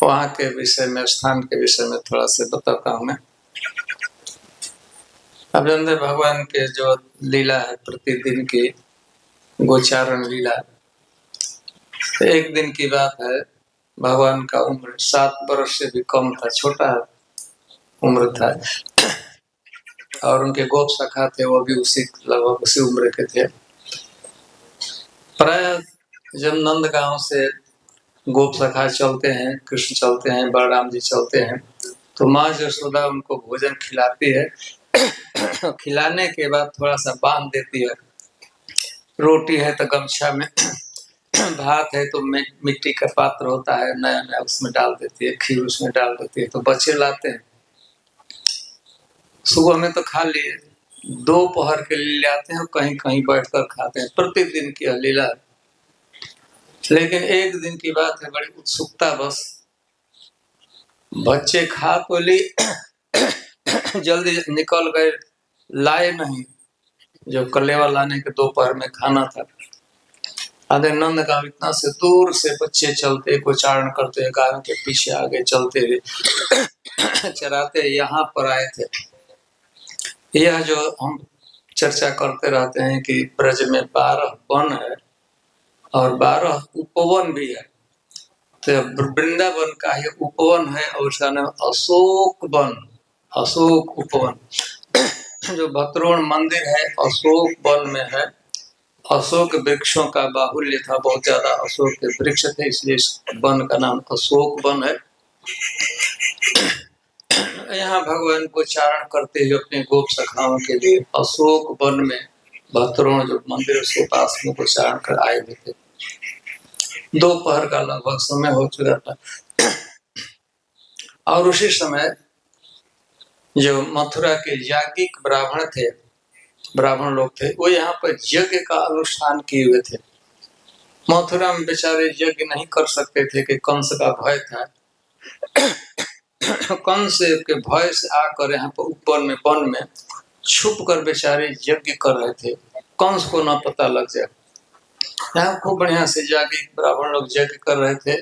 वहाँ के विषय में, स्थान के विषय में थोड़ा सा बताता हूँ मैं। अब जानते भगवान के जो लीला है प्रतिदिन की गोचारण लीला, एक दिन की बात है, भगवान का उम्र 7 वर्ष से भी कम था, छोटा उम्र था, और उनके गोप सखा थे वो भी लगभग उसी उम्र के थे। प्राय जब नंद गांव से गोप सखा चलते हैं, कृष्ण चलते हैं, बलराम जी चलते हैं, तो माँ यशोदा उनको भोजन खिलाती है। खिलाने के बाद थोड़ा सा बांध देती है। रोटी है तो गमछा में, भात है तो मिट्टी का पात्र होता है नया नया, उसमें डाल देती है, खीर उसमें डाल देती है, तो बच्चे लाते हैं। सुबह में तो खा लिए, दोपहर के लिए आते हैं, कहीं कहीं बैठकर खाते हैं। प्रतिदिन की लीला। लेकिन एक दिन की बात है, बड़ी उत्सुकता बस बच्चे खा तो ली, जल्दी निकल गए, लाए नहीं जो कलेवा लाने के दोपहर में खाना था। आधे नंद गांव इतना से दूर से बच्चे चलते, गोचारण करते, गायों के पीछे आगे चलते हुए चराते यहाँ पर आए थे। यह जो हम चर्चा करते रहते हैं कि ब्रज में 12 वन है और 12 उपवन भी है, तो वृंदावन का ही उपवन है और उसका नाम अशोक वन, अशोक उपवन। जो भद्रोण मंदिर है अशोक वन में है। अशोक वृक्षों का बाहुल्य था, बहुत ज्यादा अशोक के वृक्ष थे, इसलिए इस वन का नाम अशोक वन है। यहाँ भगवान को चारण करते हुए अपने गोप सखाओं के लिए अशोक वन में भद्रोण जो मंदिर उसके पास में गोचारण कर आए हुए थे। दोपहर का लगभग समय हो चुका था और उसी समय जो मथुरा के याज्ञिक ब्राह्मण थे, ब्राह्मण लोग थे, वो यहाँ पर यज्ञ का अनुष्ठान किए हुए थे। मथुरा में बेचारे यज्ञ नहीं कर सकते थे कि कंस का भय था। कंस के भय से आकर यहाँ पर ऊपर में वन में छुप कर बेचारे यज्ञ कर रहे थे, कंस को ना पता लग जाए। यहाँ खूब बढ़िया से याज्ञिक ब्राह्मण लोग यज्ञ कर रहे थे।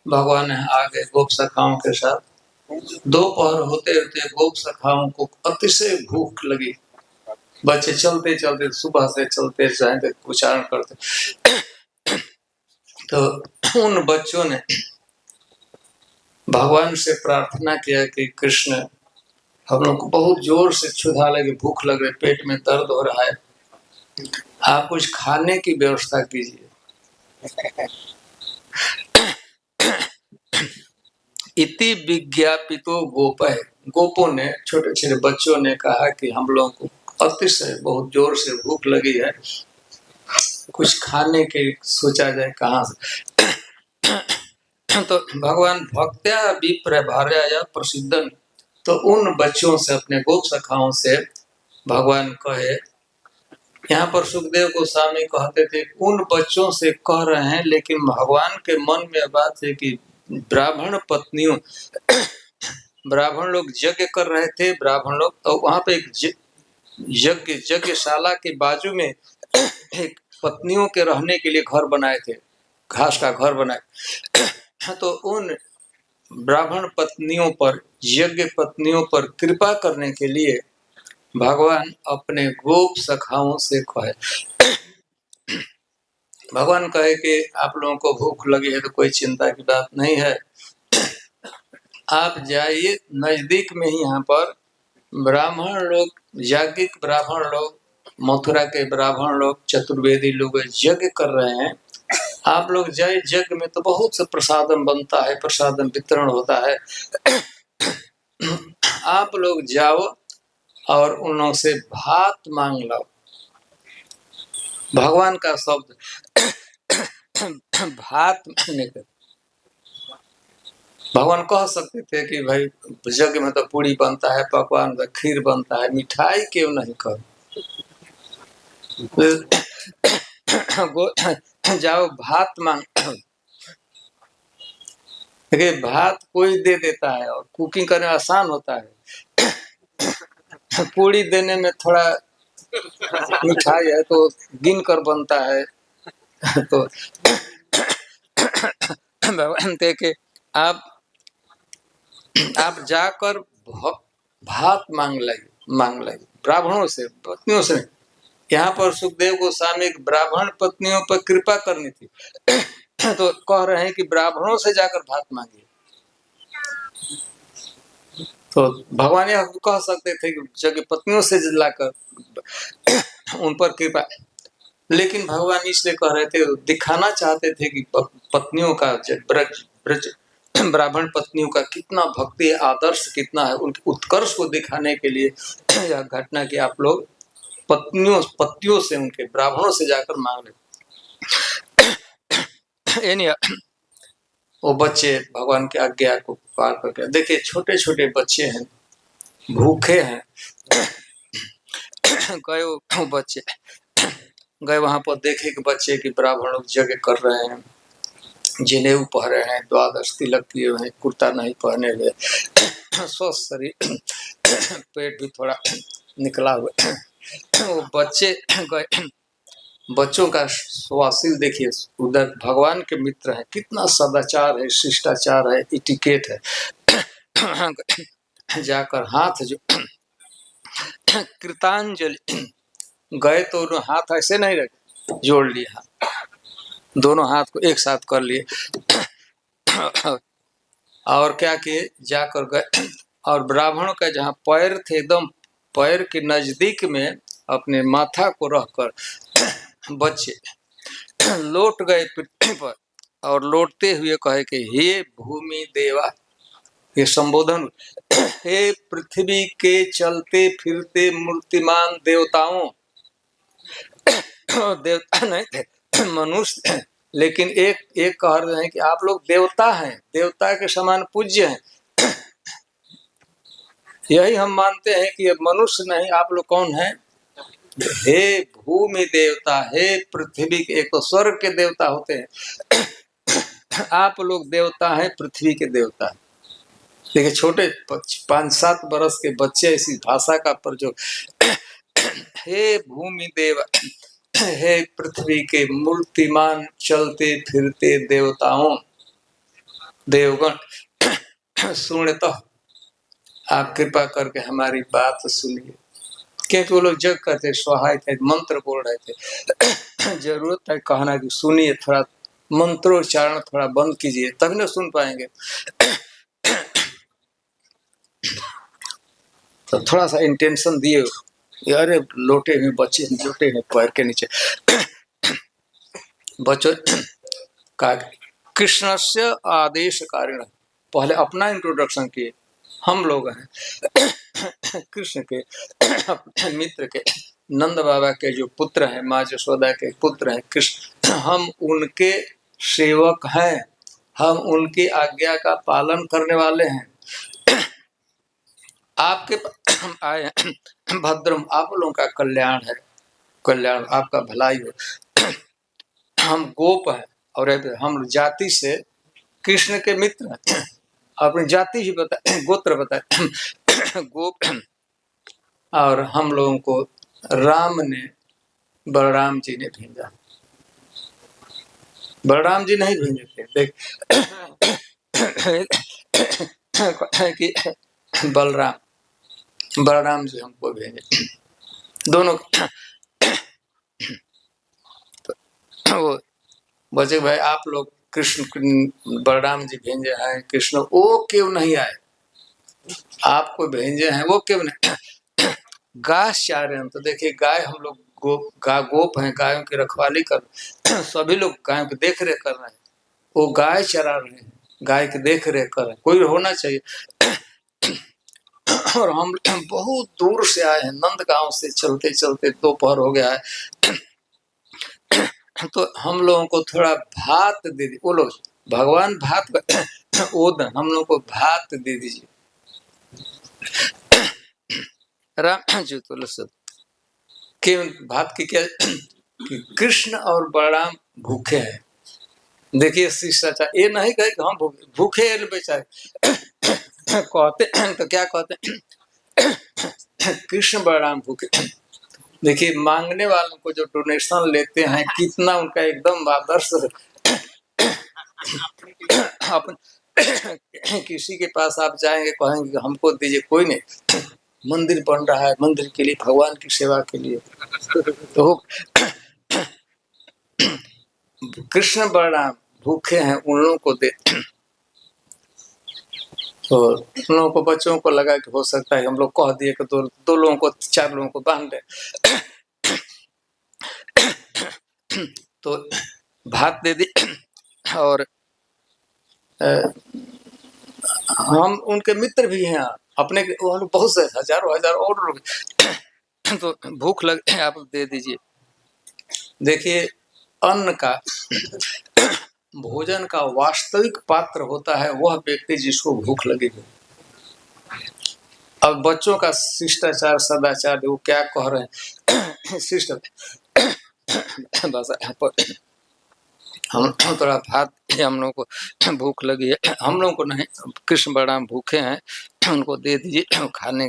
भगवान आगे गोप सखाओं के साथ। दोपहर होते होते गोप सखाओं को अतिशय भूख लगी। बच्चे चलते चलते सुबह से चलते जाते उच्चारण करते, तो उन बच्चों ने भगवान से प्रार्थना किया कि कृष्ण, हम लोग को बहुत जोर से क्षुधा लगी, भूख लग रही, पेट में दर्द हो रहा है, आप कुछ खाने की व्यवस्था कीजिए। इति विज्ञापितो गोपै, गोपों ने, छोटे छोटे बच्चों ने कहा कि हम लोगों को अतिशय बहुत जोर से भूख लगी है, कुछ खाने के सोचा जाए कहाँ से। तो भगवान भक्त्या विप्रभार्या प्रसिद्धन, तो उन बच्चों से, अपने गोप सखाओं से भगवान कहे, यहाँ पर सुखदेव गोस्वामी कहते थे उन बच्चों से कह रहे हैं, लेकिन भगवान के मन में बात है कि ब्राह्मण पत्नियों, ब्राह्मण लोग यज्ञ कर रहे थे, ब्राह्मण लोग, तो वहां पे एक यज्ञशाला के बाजू में एक पत्नियों के रहने के लिए घर बनाए थे, घास का घर बनाए। तो उन ब्राह्मण पत्नियों पर, यज्ञ पत्नियों पर कृपा करने के लिए भगवान अपने गोप सखाओं से कहे, भगवान कहे कि आप लोगों को भूख लगी है तो कोई चिंता की बात नहीं है, आप जाइए नजदीक में ही यहाँ पर ब्राह्मण लोग, याज्ञिक ब्राह्मण लोग, मथुरा के ब्राह्मण लोग, चतुर्वेदी लोग यज्ञ कर रहे हैं, आप लोग जाइए, यज्ञ में तो बहुत से प्रसादन बनता है, प्रसादन वितरण होता है, आप लोग जाओ और उन लोगों से भात मांग लो। भगवान का शब्द भात मांगने का, भगवान कह सकते थे कि भाई यज्ञ में तो पूरी बनता है, पकवान में खीर बनता है, मिठाई क्यों नहीं कर, जाओ भात मांग। देखिए भात कोई दे देता है और कुकिंग करने आसान होता है, पूरी देने में थोड़ा, मिठाई है तो गिन कर बनता है, तो भगवान थे कि आप जाकर भात मांग लाइए ब्राह्मणों से, पत्नियों से। यहाँ पर सुखदेव गोस्वामी ब्राह्मण पत्नियों पर कृपा करनी थी तो कह रहे हैं कि ब्राह्मणों से जाकर भात मांगिए। तो भगवान यह कह सकते थे कि जगह पत्नियों से लाकर उन पर कृपा, लेकिन भगवान इसलिए कह रहे थे, दिखाना चाहते थे कि पत्नियों का ब्रज ब्राह्मण पत्नियों का कितना भक्ति आदर्श कितना है, उनके उत्कर्ष को दिखाने के लिए यह घटना कि आप लोग पत्नियों से, उनके ब्राह्मणों से जाकर मांग ले। वो बच्चे भगवान की आज्ञा को पार करके, देखिए छोटे छोटे बच्चे हैं, भूखे हैं, गए वो बच्चे गए वहां पर, देखे कि बच्चे की ब्राह्मण लोग यज्ञ कर रहे हैं, जनेऊ पहने हैं, द्वादश तिलक किए हुए हैं, कुर्ता नहीं पहने हुए, स्वस्थ शरीर, पेट भी थोड़ा निकला हुआ। वो बच्चे गए, बच्चों का सुशील देखिए, उधर भगवान के मित्र हैं, कितना सदाचार है, शिष्टाचार है, इटिकेट है। जाकर हाथ जो कृतांजलि गए तो हाथ ऐसे नहीं रखे, जोड़ लिए हाथ, दोनों हाथ को एक साथ कर लिए और क्या किए, जाकर गए और ब्राह्मणों का जहाँ पैर थे, एकदम पैर के नजदीक में अपने माथा को रखकर बच्चे लौट गए पृथ्वी पर, और लौटते हुए कहे कि हे भूमि देवा, ये संबोधन, हे पृथ्वी के चलते फिरते मूर्तिमान देवताओं, देवता नहीं थे, मनुष्य, लेकिन एक कह रहे हैं कि आप लोग देवता हैं, देवता के समान पूज्य हैं। यही हम मानते हैं कि ये मनुष्य नहीं, आप लोग कौन हैं? हे भूमि देवता, हे पृथ्वी के, एक तो स्वर्ग के देवता होते हैं, आप लोग देवता हैं, पृथ्वी के देवता। देखिए छोटे 5-7 बरस के बच्चे ऐसी भाषा का प्रयोग, हे भूमि देव, हे पृथ्वी के मूर्तिमान चलते फिरते देवताओं, देवगण, सुनता आप कृपा करके हमारी बात सुनिए। क्योंकि वो लोग जग करते, स्वाहाय थे, मंत्र बोल रहे थे, जरूरत है कहना कि सुनिए, थोड़ा मंत्रोच्चारण थोड़ा बंद कीजिए, तभी ना सुन पाएंगे। तो थोड़ा सा इंटेंशन दिए, अरे लोटे हुए बच्चे, लोटे हुए पैर के नीचे बच्चों का कृष्ण से आदेश कारण, पहले अपना इंट्रोडक्शन किए, हम लोग हैं कृष्ण के मित्र के, नंद बाबा के जो पुत्र हैं, माँ यशोदा के पुत्र हैं कृष्ण, हम उनके सेवक हैं, हम उनकी आज्ञा का पालन करने वाले हैं। आपके आए भद्रम, आप लोगों का कल्याण है, कल्याण आपका भलाई हो। हम गोप हैं और हम जाति से कृष्ण के मित्र हैं, अपनी जाति ही बताए, गोत्र बताए, गोप। और हम लोगों को राम ने, बलराम जी ने भेजा, बलराम जी नहीं भेजे थे, देख कि बलराम जी हमको भेजे, दोनों वो बचे भाई, आप लोग कृष्ण, बलराम जी भेजे हैं, कृष्ण वो क्यों नहीं आए, आपको भेजे हैं वो क्यों नहीं? गाय चाह रहे हैं, तो देखिए गाय, हम लोग गोप हैं, गायों की रखवाली कर, सभी लोग गायों की देख रेख कर रहे हैं, वो गाय चरा रहे हैं, गाय की देख रेख कर रहे हैं, कोई होना चाहिए। और हम बहुत दूर से आए हैं, नंदगांव से चलते चलते दोपहर हो गया है, तो हम लोगों को थोड़ा भात दे दीजिए। वो लोग भगवान भात ओदन, हम लोग को भात दे दीजिए। राम जी तुलसी के भात की क्या, कि कृष्ण और बलराम भूखे हैं। देखिए शिष्टाचार, ये नहीं कहे कि हम भूखे बेचारे, कहते तो क्या कहते, कृष्ण बलराम भूखे। देखिए मांगने वालों को जो डोनेशन लेते हैं, कितना उनका एकदम आदर्श अपन किसी के पास आप जाएंगे, कहेंगे कि हमको दीजिए, कोई नहीं, मंदिर बन रहा है, मंदिर के लिए, भगवान की सेवा के लिए, तो कृष्ण बलराम भूखे हैं, उन लोगों को दे। तो उन लोगों को, बच्चों को लगा कि हो सकता है हम लोग कह दिए कि दो लोगों को, 4 लोगों को बांध दे, तो भात दे दी। और हम उनके मित्र भी हैं, अपने बहुत से हजारों और लोग, तो भूख लगे, आप दे दीजिए। देखिए, अन्न का, भोजन का वास्तविक पात्र होता है वह व्यक्ति जिसको भूख लगी हो। अब बच्चों का शिष्टाचार, सदाचार, वो क्या कह रहे हैं, शिष्टाचार बस हम थोड़ा भात, हम लोग को भूख लगी है, हम लोग को नहीं, कृष्ण बलराम भूखे हैं, उनको दे दीजिए खाने।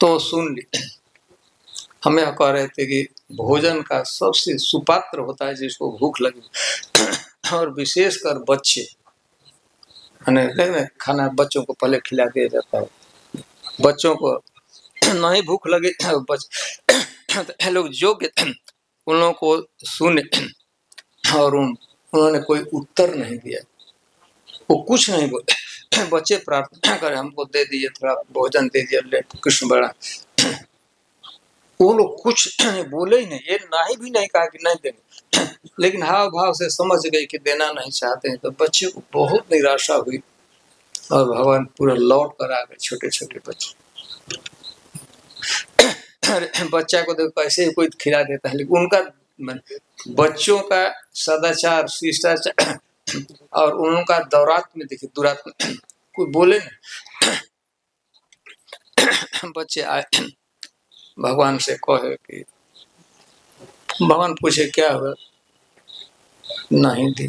तो सुन ली, हम यह कह रहे थे कि भोजन का सबसे सुपात्र होता है जिसको भूख लगी, और विशेषकर बच्चे, खाना बच्चों को पहले खिला दिया जाता है। बच्चों को नहीं भूख लगे, तो लोग योग्य, उन लोगों को सुने, और उन्होंने कोई उत्तर नहीं दिया, वो कुछ नहीं बोले। बच्चे प्रार्थना करे, हमको दे दीजिए, थोड़ा भोजन दे दीजिए, ले कृष्ण बड़ा, वो लोग कुछ बोले ही नहीं, ये नहीं भी नहीं कहा कि नहीं देंगे, लेकिन हाव भाव से समझ गए कि देना नहीं चाहते हैं। तो बच्चे को बहुत निराशा हुई, और भगवान पूरा लौट कर आ गए। छोटे छोटे बच्चे, बच्चा को देखो कैसे ही कोई खिला देता है, लेकिन उनका बच्चों का सदाचार, शिष्टाचार, और उनका दौरात्म्य देखिए, दुरात्म्य, कोई बोले नहीं। बच्चे आए, भगवान से कहे कि, भगवान पूछे क्या हुआ, नहीं दी।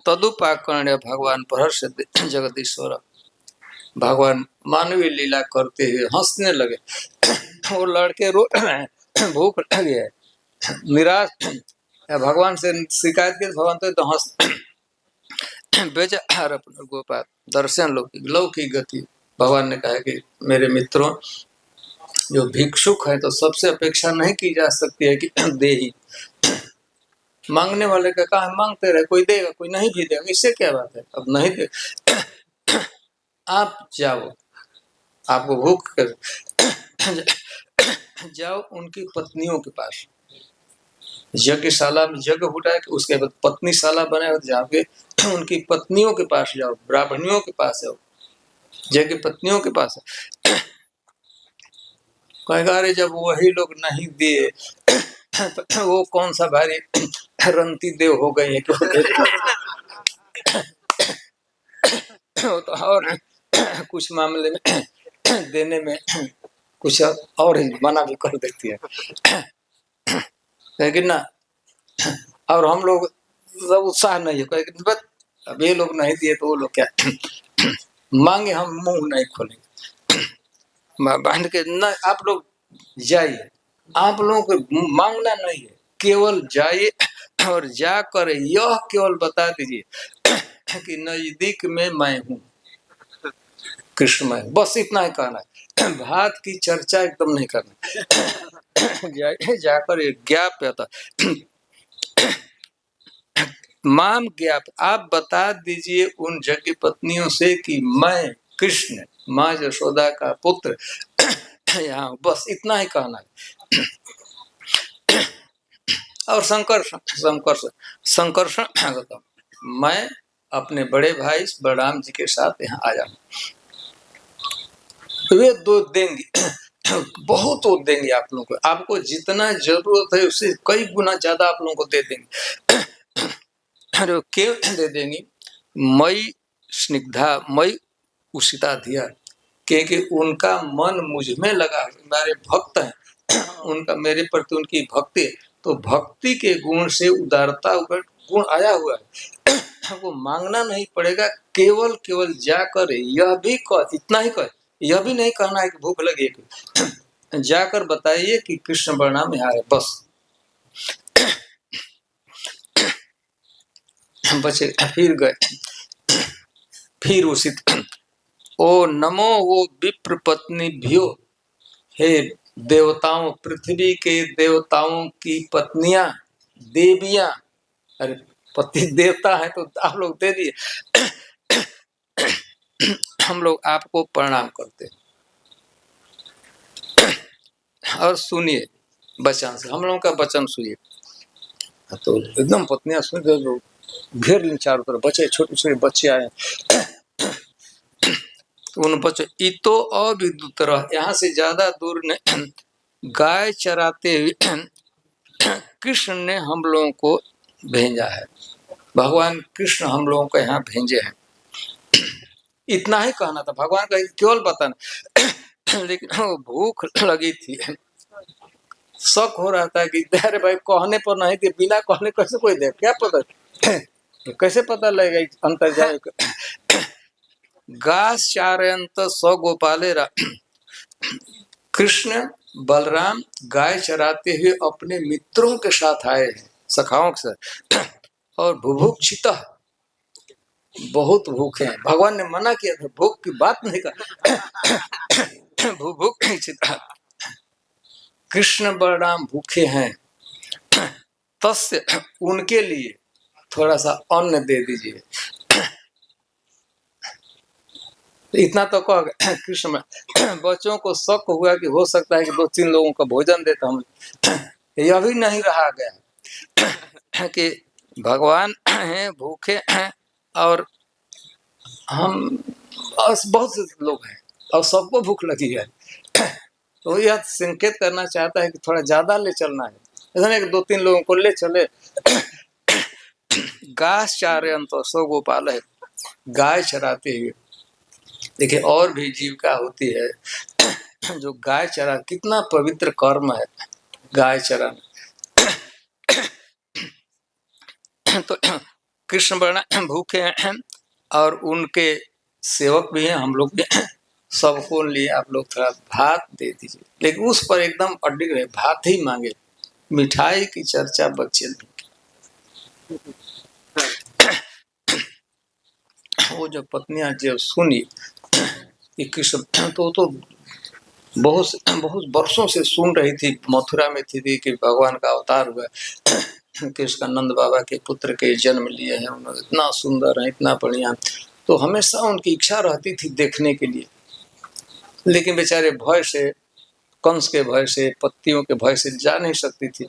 तदुपाकर्ण्य भगवान प्रहर्ष जगदीश्वर, भगवान मानवीय लीला करते हुए हंसने लगे। वो लड़के रो रहे हैं, भूख लगी है, निराश, भगवान से शिकायत की, भगवान तो हंस, बेचार अपने गोपाल दर्शन लौकिक गति। भगवान ने कहा कि मेरे मित्रों, जो भिक्षुक है तो सबसे अपेक्षा नहीं की जा सकती है कि दे ही, मांगने वाले का कहा मांगते रहे, कोई देगा, कोई नहीं भी देगा, इससे क्या बात है, अब नहीं दे, आप जाओ, आपको भूख कर, जाओ उनकी पत्नियों के पास, यज्ञशाला में यज्ञ उठाए, उसके बाद पत्नीशाला बनाए, जाके उनकी पत्नियों के पास जाओ, ब्राह्मणियों के पास जाओ, यज्ञ पत्नियों के पास। कहेगा अरे जब वही लोग नहीं दिए, तो वो कौन सा भारी रंती देव हो गई है, तो और कुछ मामले में देने में कुछ और ही मना भी कर देती है, लेकिन ना, और हम लोग सब उत्साह नहीं है, बस अब ये लोग नहीं दिए तो वो लोग क्या मांगे, हम मुंह नहीं खोलेंगे, बांध के ना, आप लोग जाइए, आप लोगों को मांगना नहीं है, केवल जाइए और जाकर यह केवल बता दीजिए कि नजदीक में मैं हूँ, कृष्णमय, बस इतना ही कहना है, भात की चर्चा एकदम नहीं करना। जाकर एक ज्ञाप आता, माम ज्ञाप, आप बता दीजिए उन यज्ञ पत्नियों से कि मैं कृष्ण, माँ यशोदा का पुत्र यहाँ, बस इतना ही कहना है। और संकर्षण, मैं अपने बड़े भाई बलराम जी के साथ यहाँ आया हूँ, वे दो देंगे, बहुत वो देंगे आप लोगों को, आपको जितना जरूरत है उससे कई गुना ज्यादा आप लोगों को दे देंगे। अरे क्यों दे देंगे, मई स्निग्धा, मई उषिता धिया, क्योंकि उनका मन मुझ में लगा, मेरे भक्त हैं, उनका मेरे प्रति उनकी भक्ति, तो भक्ति के गुण से उदारता गुण आया हुआ है, वो मांगना नहीं पड़ेगा, केवल जाकर यह भी कह, इतना ही कह, यह भी नहीं कहना है कि भूख लगी, जाकर बताइए कि कृष्ण बलराम यहाँ है। बस बचे फिर गए। फिर उसी ओ नमो वो विप्र पत्नी भ्यो, हे देवताओं, पृथ्वी के देवताओं की पत्नियां, देवियां। अरे पति देवता है तो आप लोग दे दिए। हम लोग आपको प्रणाम करते। और सुनिए वचन से, हम लोगों का वचन सुनिए। तो एकदम पत्नियां सुन रहे, घेर लें चारों तरफ, बच्चे छोटे छोटे बच्चे आए। तो उन बच्चों इतो अविद्युत रह, यहाँ से ज्यादा दूर ने गाय चराते हुए कृष्ण ने हम लोगों को भेजा है। भगवान कृष्ण हम लोगों को यहाँ भेजे हैं। इतना ही कहना था भगवान का, केवल बताना। लेकिन भूख लगी थी, शक हो रहा था कि अरे भाई कहने पर नहीं थी, बिना कहने कैसे कोई दे, क्या पता कैसे पता लगेगा अंतर जाए। घास चारयंत स गोपाले, कृष्ण बलराम गाय चराते हुए अपने मित्रों के साथ आए हैं, सखाओं के साथ। और बुभुक्षित, बहुत भूखे हैं। भगवान ने मना किया था, भूख की बात नहीं कर। बुभुक्षित, कृष्ण बलराम भूखे हैं, तस्य, उनके लिए थोड़ा सा अन्न दे दीजिए। इतना तो कह कृष्ण में बच्चों को शक हुआ कि हो सकता है कि 2-3 लोगों का भोजन दे, तो हम यह भी नहीं रहा गया कि भगवान हैं, भूखे हैं, और हम बहुत से लोग हैं और सबको भूख लगी है। तो यह संकेत करना चाहता है कि थोड़ा ज्यादा ले चलना है, ऐसा नहीं कि 2-3 लोगों को ले चले। घास चारयंत सो गोपाल है, गाय चराते हुए। देखिए और भी जीविका होती है जो गाय चरा, कितना पवित्र कर्म है गाय चराना। तो कृष्ण बड़ा भूखे हैं और उनके सेवक भी हैं, हम लोग भी हैं। सबको लिए आप लोग थोड़ा भात दे दीजिए। लेकिन उस पर एकदम अडिग रहे, भात ही मांगे, मिठाई की चर्चा बच्चे नहीं। वो जो पत्नियां जब सुनी कि कृष्ण, तो बहुत वर्षों से सुन रही थी, मथुरा में थी कि भगवान का अवतार हुआ, कृष्ण नंद बाबा के पुत्र के जन्म लिए हैं, उन्होंने इतना सुंदर है, इतना बढ़िया। तो हमेशा उनकी इच्छा रहती थी देखने के लिए, लेकिन बेचारे भय से, कंस के भय से, पत्तियों के भय से जा नहीं सकती थी।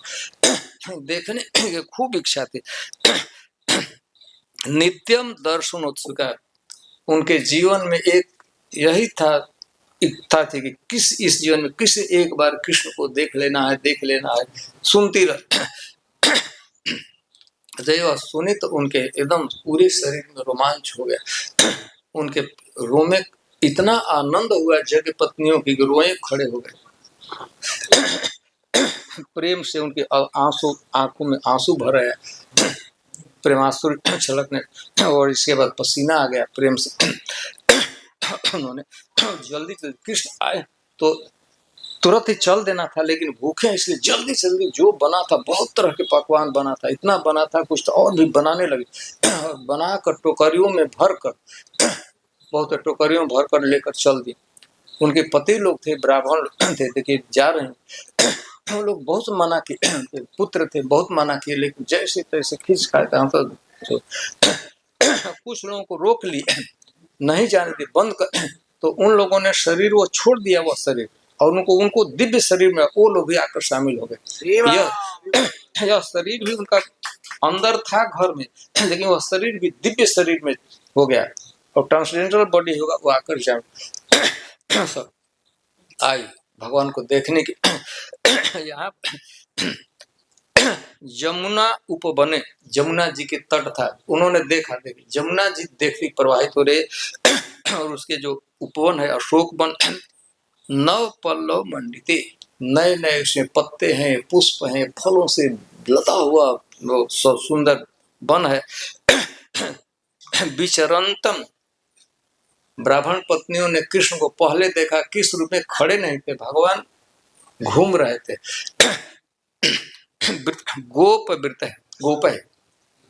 देखने की खूब इच्छा थी। नित्यम दर्शनोत्सुका, उनके जीवन में एक यही था, इच्छा थी कि इस जीवन में किसी एक बार कृष्ण को देख लेना है, देख लेना है। सुनती रह, जब सुनी तो उनके एकदम पूरे शरीर में रोमांच हो गया। उनके रोमे इतना आनंद हुआ, जगह पत्नियों की रोए खड़े हो गए। प्रेम से उनके आंसू, आंखों में आंसू भर आया, प्रेमासुर छलकने, और इसके बाद पसीना आ गया प्रेम से। उन्होंने जल्दी से, कृष्ण आए तो तुरंत ही चल देना था, लेकिन भूखे इसलिए जल्दी जल्दी जो बना था, बहुत तरह के पकवान बना था, इतना बना था, कुछ तो और भी बनाने लगे। बनाकर टोकरियों में भर कर, बहुत टोकरियों भर कर लेकर चल दी। उनके पति लोग थे, ब्राह्मण थे, देखिए जा रहे हैं। वो लोग बहुत मना किए, पुत्र थे, बहुत मना किए, लेकिन जैसे तैसे खींच खाए तो कुछ लोगों को रोक लिए, नहीं जाने दी, बंद कर। तो उन लोगों ने शरीर वो छोड़ दिया, वो शरीर, और उनको दिव्य शरीर में वो लोग भी आकर शामिल हो गए। यह शरीर भी उनका अंदर था घर में, लेकिन वह शरीर भी दिव्य शरीर में हो गया, और ट्रांसजेंडर बॉडी होगा वो आकर शामिल आई भगवान को देखने की। यहाँ यमुना उपवने, जमुना जी के तट था, उन्होंने देखा, जमुना जी देखती प्रवाहित हो रहे, और उसके जो उपवन है अशोक वन, नव पल्लव मंडिते, नए नए उसमें पत्ते हैं, पुष्प हैं, फलों से लता हुआ वो सुंदर वन है। विचरंतम, ब्राह्मण पत्नियों ने कृष्ण को पहले देखा, किस रूप में खड़े नहीं थे, भगवान घूम रहे थे। गोप वृत है, गोप है,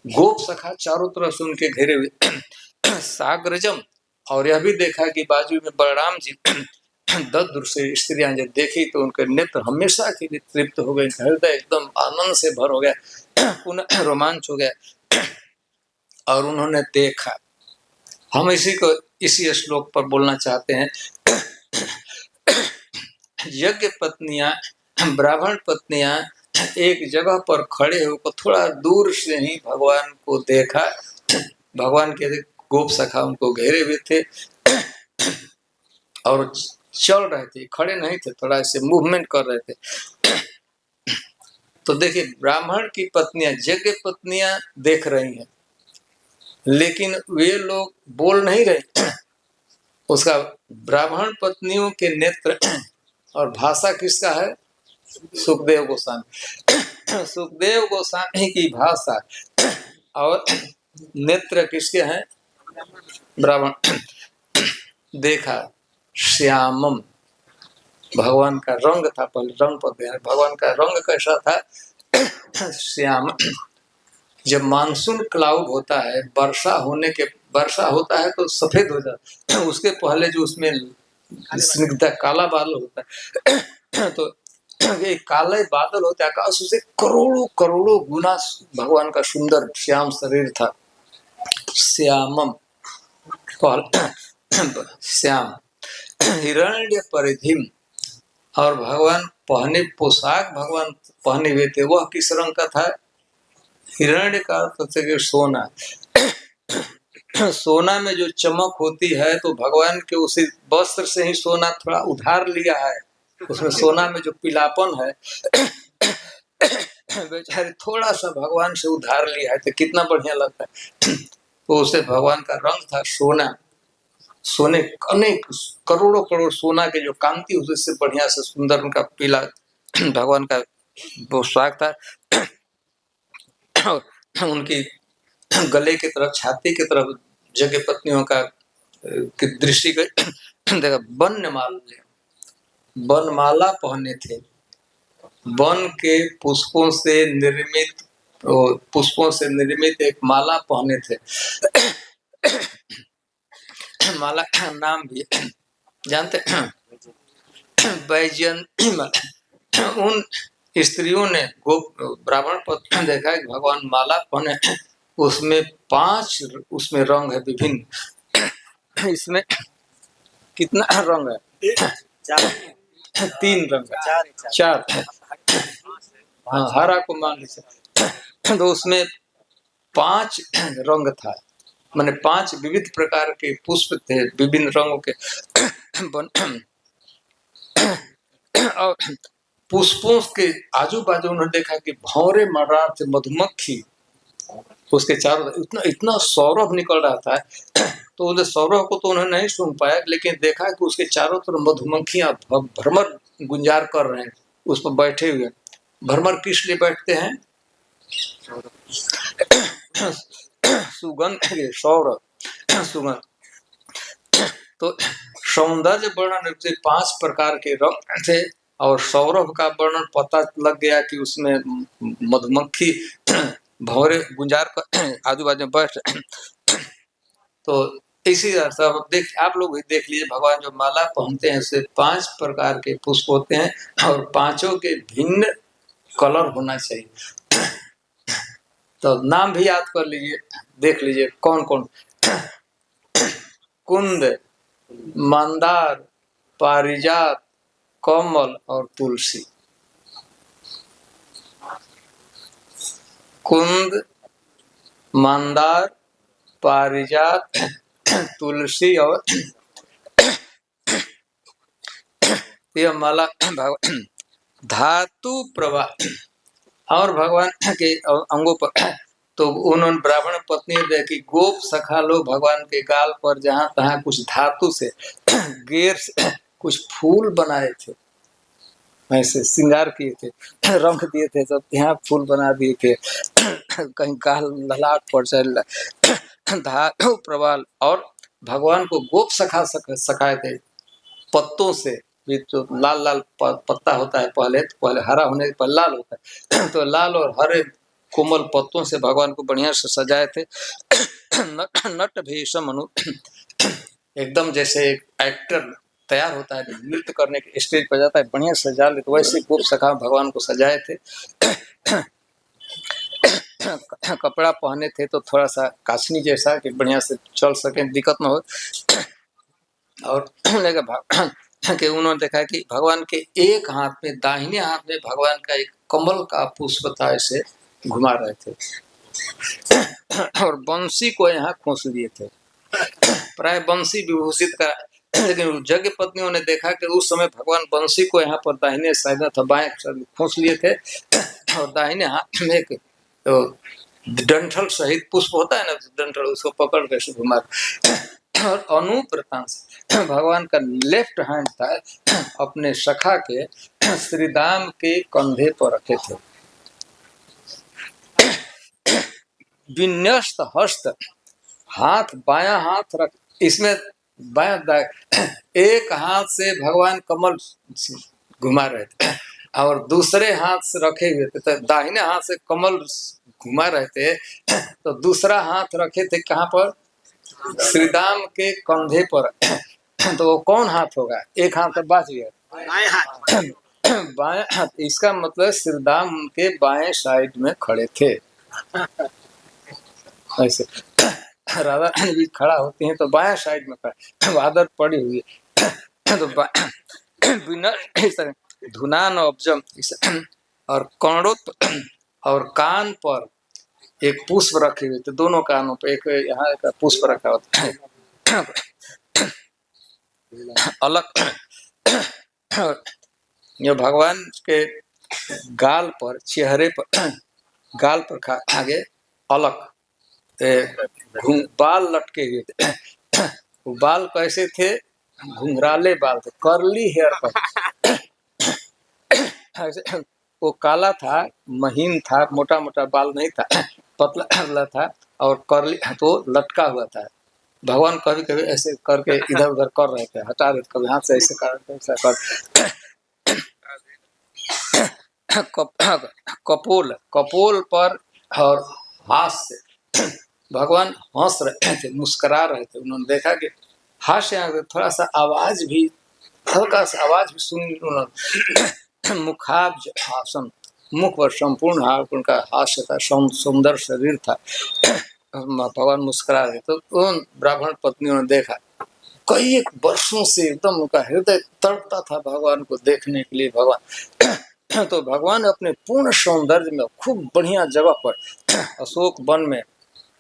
गोप सखा चारों तरफ से उनके घेरे हुए। साग्रजम, और यह भी देखा कि बाजू में बलराम जी दूर से स्त्रियां जब देखी तो उनके नेत्र हमेशा के लिए तृप्त हो गए, हृदय एकदम आनंद से भर हो गया, पुनः रोमांच हो गया और उन्होंने देखा। हम इसी श्लोक पर बोलना चाहते हैं। यज्ञ पत्नियां, ब्राह्मण पत्नियां एक जगह पर खड़े होकर थोड़ा दूर से ही भगवान को देखा। भगवान के गोप सखा उनको घेरे हुए थे और चल रहे थे, खड़े नहीं थे, थोड़ा ऐसे मूवमेंट कर रहे थे। तो देखिए, ब्राह्मण की पत्नियां, यज्ञ पत्नियां देख रही हैं, लेकिन वे लोग बोल नहीं रहे। उसका ब्राह्मण पत्नियों के नेत्र और भाषा किसका है? सुखदेव गोस्वामी। सुखदेव गोस्वामी की भाषा और नेत्र किसके हैं? ब्राह्मण। देखा श्यामम, भगवान का रंग था, पहले रंग पर गया, भगवान का रंग कैसा था? श्याम। जब मानसून क्लाउड होता है, वर्षा होता है तो सफेद हो जाता है, उसके पहले जो उसमें स्निग्ध काला बादल होता है, तो ये काले बादल होते हैं, आकाश से करोड़ों करोड़ों गुना भगवान का सुंदर श्याम शरीर था। श्यामम, श्याम। हिरण्य परिधिम, और भगवान पहने पोशाक भगवान पहने हुए थे, वह किस रंग का था? हिरण्य का अर्थ है सोना। सोना में जो चमक होती है, तो भगवान के उसी वस्त्र से ही सोना थोड़ा उधार लिया है। उसमें सोना में जो पीलापन है, बेचारे थोड़ा सा भगवान से उधार लिया है, तो कितना बढ़िया लगता है। तो उसे भगवान का रंग था सोना, सोने अनेक करोड़ों करोड़ सोना के जो कांति उससे बढ़िया से सुंदर उनका पीला भगवान का पोशाक था। उनकी गले की तरफ, छाती की तरफ जगह पत्नियों का की दृष्टि देखा। बनमाला पहने थे, वन के पुष्पों से निर्मित एक माला पहने थे। माला का नाम भी जानते हैं, वैजयंती माला। उन स्त्रियों ने ब्राह्मण पत्र देखा कि भगवान माला पहने, उसमें 5 उसमें रंग है विभिन्न। इसमें कितना रंग है? 3 रंग, 4। हाँ, हरा को मान लीजिए, तो उसमें 5 रंग था, माने 5 विविध प्रकार के पुष्प थे विभिन्न रंगों के। और पुष्पों के आजू बाजू उन्होंने देखा कि भौरे मर्रार थे, मधुमक्खी उसके चारों, इतना इतना सौरभ निकल रहा था। तो उन्हें सौरभ को तो उन्होंने नहीं सुन पाया, लेकिन देखा कि उसके चारों तरफ मधुमक्खियां भ्रमर गुंजार कर रहे हैं, उस पर बैठे हुए। भ्रमर किस लिए बैठते हैं? सुगंध, सौरभ, सुगंध। तो सौंदर्य वर्णन से 5 प्रकार के रंग थे, और सौरभ का वर्णन पता लग गया कि उसमें मधुमक्खी भौरे गुंजार कर आजू बाजू में बैठ। तो इसी तरह से आप लोग भी देख लीजिए, भगवान जो माला पहनते हैं उससे 5 प्रकार के पुष्प होते हैं, और 5 के भिन्न कलर होना चाहिए। तो नाम भी याद कर लीजिए, देख लीजिए कौन कौन। कुंद, मंदार, पारिजात, कमल और तुलसी। कुंद, मंदार, पारिजात, तुलसी और यह माला भगवान धातु प्रवाह और भगवान के अंगों पर। तो उन्होंने ब्राह्मण पत्नी देखी, गोप सखा लोग भगवान के गाल पर जहां तहां कुछ धातु से गेर से कुछ फूल बनाए थे, ऐसे श्रृंगार किए थे, रंग दिए थे, सब यहाँ फूल बना दिए थे, कहीं गाल ललाट पर चल धातु प्रवाल। और भगवान को गोप सखाए थे पत्तों से, भी तो लाल लाल पत्ता होता है, पहले हरा होने के पहले लाल होता है तो लाल और हरे कोमल पत्तों से भगवान को बढ़िया से सजाए थे। नट भीषम अनु एकदम जैसे एक एक्टर तैयार होता है नृत्य करने के स्टेज पर जाता है, बढ़िया सजा ले, तो वैसे खूब सखा भगवान को सजाए थे। कपड़ा पहने थे तो थोड़ा सा काछनी जैसा कि बढ़िया से चल सके, दिक्कत न हो। और कि उन्होंने देखा कि भगवान के एक हाथ में, दाहिने हाथ में भगवान का एक कमल का पुष्प था, ऐसे घुमा रहे थे और बंसी को यहाँ खोस लिए थे, प्राय बंसी विभूषित का। लेकिन जग पत्नियों ने देखा कि उस समय भगवान बंसी को यहाँ पर दाहिने साइड में था, बाएं खोस लिए थे और दाहिने हाथ में एक तो डंठल सहित पुष्प होता है ना, डंठल, उसको पकड़ के घुमा। और अनुप्रतांश भगवान का लेफ्ट हैंड था अपने सखा के श्री दाम के कंधे पर रखे थे। विन्यस्त हस्त, हाथ बायां हाथ रख, इसमें बायां एक हाथ से भगवान कमल घुमा रहे थे और दूसरे हाथ से रखे हुए थे, तो दाहिने हाथ से कमल घुमा रहे थे तो दूसरा हाथ रखे थे कहाँ पर, श्रीदाम के कंधे पर। तो वो कौन हाथ होगा, एक हाथ तो बच गया, बाएं हाथ, इसका मतलब श्रीदाम के बाएं साइड में खड़े थे। ऐसे राधा रानी भी खड़ा होती हैं तो बाएं साइड में खड़ा, आदत पड़ी हुई है तो बिना धुनान अब्जम, और कर्णोत और कान पर एक पुष्प रखे हुए थे, दोनों कानों पे एक यहाँ का पुष्प रखा होता है अलग। ये भगवान के गाल पर, चेहरे पर, गाल पर आगे अलग बाल लटके हुए थे। वो बाल कैसे थे, घुंघराले बाल थे, कर्ली हेयर पर। वो काला था, महीन था, मोटा मोटा बाल नहीं था, पतला पतला था और कर्ली, तो लटका हुआ था। भगवान कभी कभी ऐसे करके इधर उधर कर रहे थे, हटा रहे थे, कभी हाथ से ऐसे कर, ऐसा कर। कपोल, कपोल पर और हास्य, भगवान हंस रहे थे, मुस्कुरा रहे थे। उन्होंने देखा कि हास्य थोड़ा सा आवाज भी, हल्का सा आवाज भी सुन उन्होंने। मुखाब्ज हासन, मुख पर संपूर्ण उनका हास्य था, सुंदर शरीर था, भगवान मुस्कुरा रहे। तो उन ब्राह्मण पत्नियों ने देखा, कई वर्षों से एकदम उनका हृदय तड़पता था भगवान को देखने के लिए। भगवान तो भगवान अपने पूर्ण सौंदर्य में खूब बढ़िया जगह पर अशोक वन में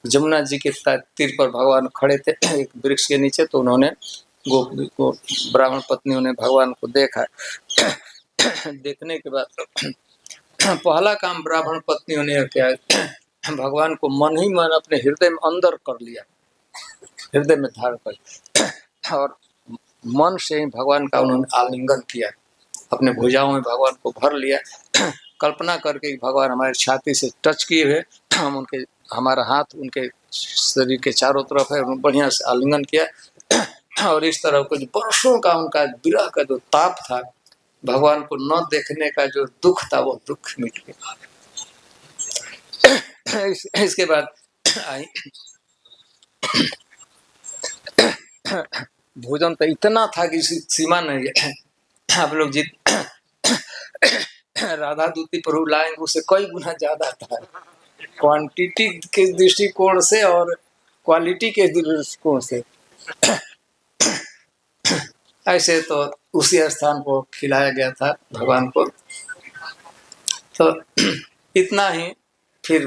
जमुना जी के तीर पर भगवान खड़े थे एक वृक्ष के नीचे। तो उन्होंने ब्राह्मण पत्नियों ने भगवान को देखा। देखने के बाद पहला काम ब्राह्मण पत्नियों ने क्या, भगवान को मन ही मन अपने हृदय में अंदर कर लिया, हृदय में धारण कर, और मन से ही भगवान का उन्होंने आलिंगन किया, अपने भुजाओं में भगवान को भर लिया। कल्पना करके भगवान हमारे छाती से टच किए हुए, हम उनके, हमारा हाथ उनके शरीर के चारों तरफ है, उन्होंने बढ़िया से आलिंगन किया। और इस तरह कुछ वर्षों का उनका विरह का जो ताप था, भगवान को न देखने का जो दुख था, वो दुख मिट गया। इसके बाद आई भोजन तो इतना था कि सीमा नहीं है। आप लोग जित राधा दूती प्रभु लाएंगे उससे कई गुना ज्यादा था, क्वांटिटी के दृष्टिकोण से और क्वालिटी के दृष्टिकोण से। ऐसे तो उसी स्थान को खिलाया गया था भगवान को। तो इतना ही, फिर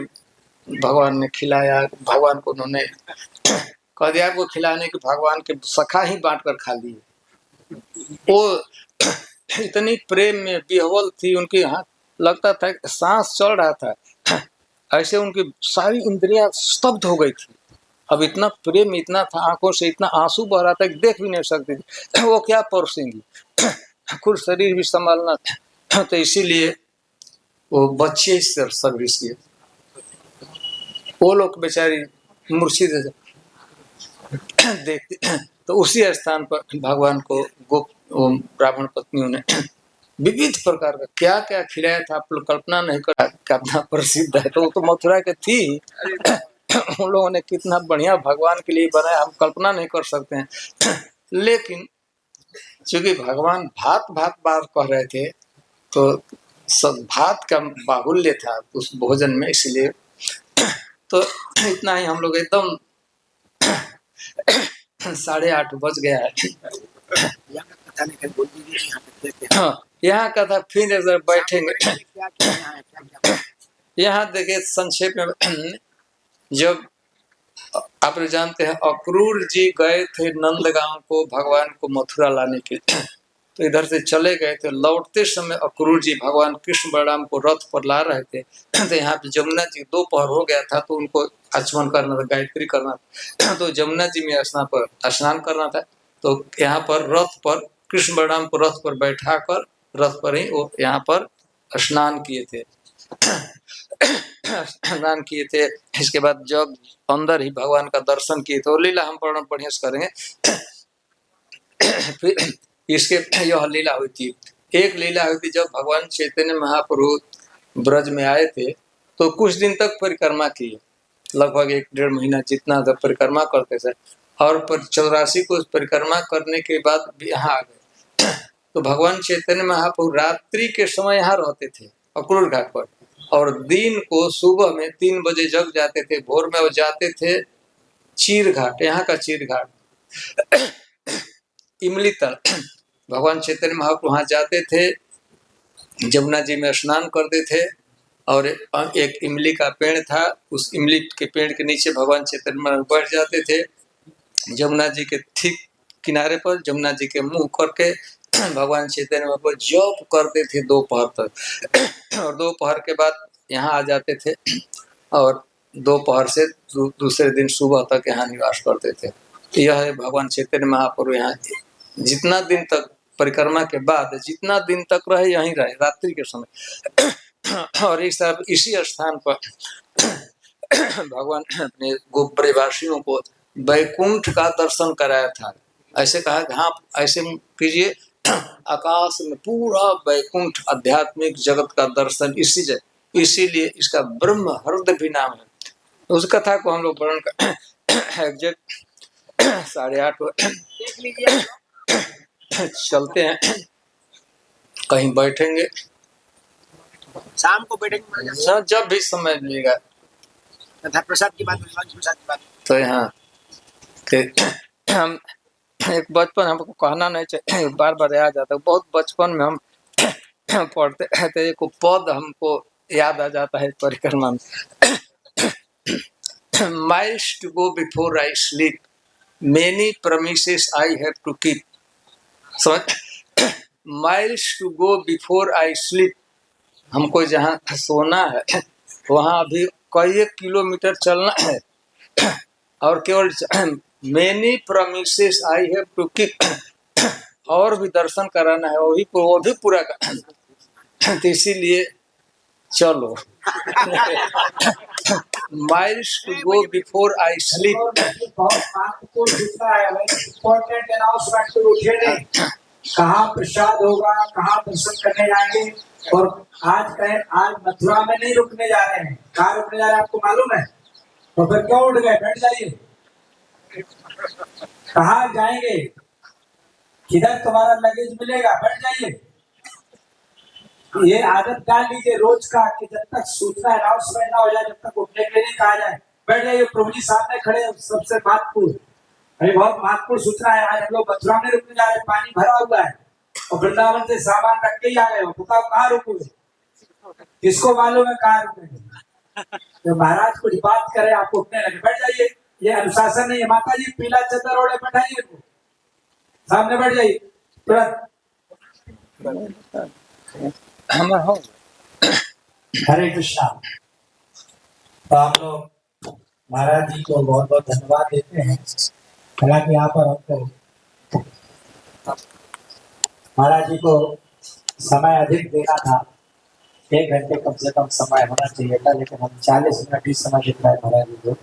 भगवान ने खिलाया, भगवान को उन्होंने कह दिया आपको खिलाने के, भगवान के सखा ही बांट कर खा लिए। वो इतनी प्रेम में विह्वल थी उनकी, हाथ लगता था सांस चल रहा था, ऐसे उनकी सारी इंद्रियां स्तब्ध हो गई थी। अब इतना प्रेम इतना था, आंखों से इतना आंसू बह रहा था कि देख भी नहीं सकती थी, वो क्या परोसेंगी, खुद शरीर भी संभालना था। तो इसीलिए वो बच्चे से सर्विस किए, वो लोग बेचारी मूर्छित देखते। तो उसी स्थान पर भगवान को वो ब्राह्मण पत्नियों ने विविध प्रकार का क्या क्या खिलाया था, आप लोग कल्पना नहीं कर, कितना प्रसिद्ध है। तो वो तो मथुरा के थी, उन लोगों ने कितना बढ़िया भगवान के लिए बनाया, हम कल्पना नहीं कर सकते हैं। लेकिन चूंकि भगवान भात भात बार कह रहे थे, तो सब भात का बाहुल्य था उस भोजन में, इसलिए तो इतना ही हम लोग एकदम 8:30 बज गया है। यहाँ का था, फिर अगर बैठेंगे यहाँ देखिए संक्षेप में। जब आप जानते हैं अक्रूर जी गए थे नंदगांव को भगवान को मथुरा लाने के लिए, तो इधर से चले गए थे। लौटते समय अक्रूर जी भगवान कृष्ण बलराम को रथ पर ला रहे थे, तो यहाँ पे जमुना जी दोपहर हो गया था, तो उनको आचमन करना था, गायत्री करना था, तो जमुना जी में स्नान करना था। तो यहाँ पर रथ पर कृष्ण बलराम को रथ पर बैठा कर रथ पर ही वो यहाँ पर स्नान किए थे। स्नान किए थे। इसके बाद जब अंदर ही भगवान का दर्शन किए थे, वो लीला हम बढ़िया से करेंगे। फिर इसके यह लीला हुई थी, एक लीला हुई थी जब भगवान चैतन्य महाप्रभु ब्रज में आए थे, तो कुछ दिन तक परिक्रमा की, लगभग 1-1.5 महीना जितना तक परिक्रमा करते थे। और 84 को परिक्रमा करने के बाद यहाँ आ गए। तो भगवान चैतन्य महाप्रभु रात्रि के समय यहाँ रहते थे अक्रूर घाट पर, और दिन को सुबह में 3 बजे जग जाते थे। भोर में वो जाते थे चीर घाट, यहाँ का चीर घाट इमली तल, भगवान चैतन्य महाप्रभु वहाँ जाते थे, जमुना जी में स्नान करते थे, और एक इमली का पेड़ था, उस इमली के पेड़ के नीचे भगवान चैतन्य महाप्रभु बैठ जाते थे। जमुना जी के ठीक किनारे पर जमुना जी के मुंह करके भगवान चैतन्य महाप्रभु जप करते थे दोपहर तक, और दोपहर के बाद यहाँ आ जाते थे, और दोपहर से दूसरे दिन सुबह तक यहाँ निवास करते थे। यह है भगवान चैतन्य महाप्रभु यहाँ जितना दिन तक परिक्रमा के बाद जितना दिन तक रहे यहीं रहे रात्रि के समय। और इसी स्थान पर भगवान अपने गोपरिवासियों को वैकुंठ का दर्शन कराया था। ऐसे कहा कि हाँ ऐसे कीजिए, आकाश में पूरा वैकुंठ आध्यात्मिक जगत का दर्शन इसीलिए इसका ब्रह्म हृदय भी नाम है। उस कथा को हम लोग वर्णन कर एग्जैक्ट 8:30 चलते हैं, कहीं बैठेंगे, शाम को बैठेंगे जब भी समय मिलेगा। प्रसाद की बात, प्रसाद की बात तो यहाँ हम एक बचपन हमको कहना नहीं चाहिए, बार बार याद आता है। बहुत बचपन में हम पढ़ते थे, एक पद हमको याद आ जाता है परिक्रमा में, miles to go before I sleep, many promises I have to keep. So miles to go before I sleep, हमको जहाँ सोना है वहाँ अभी कई किलोमीटर चलना है, और केवल many promises I have to keep, और भी दर्शन कराना है, वो भी पूरा करना। तो इसीलिए चलो miles to go before I sleep. कहाँ प्रसाद होगा, कहाँ दर्शन करने जाएंगे, और आज मथुरा में नहीं रुकने जा रहे हैं। कहाँ रुकने जा रहे हैं आपको मालूम है? तो फिर क्यों उठ गए? बैठ जाइए। कहाँ जाएंगे, किधर तुम्हारा लगेज मिलेगा? बैठ जाइए। ये आदत डाल लीजिए रोज का, कि जब तक सूचना अनाउंसमेंट ना हो जाए, जब तक उठने के लिए नहीं कहा जाए, बैठ जाइए। प्रभु जी सामने खड़े, सबसे महत्वपूर्ण, अभी बहुत महत्वपूर्ण सूचना है। आज हम लोग मथुरा में रुकने जा रहे हैं, पानी भरा हुआ है, और वृंदावन से सामान रख के ही आ गए हो। बताओ कहाँ रुकोगे? किसको मालूम है कहाँ रुकेंगे? तो महाराज कुछ बात करे, आप उठने लगे, बैठ जाइए। ये अनुशासन नहीं है। माता जी पीला चद्दर ओढ़े बैठाइए, सामने बैठ जाइए तुरंत। हरे कृष्णा। तो आप लोग महाराज जी को बहुत बहुत धन्यवाद देते हैं। हालांकि यहाँ पर हमको महाराज जी को समय अधिक देना था, 1 घंटे कम से कम समय होना चाहिए था, लेकिन हम 40 मिनट ही समय देता है महाराज जी को।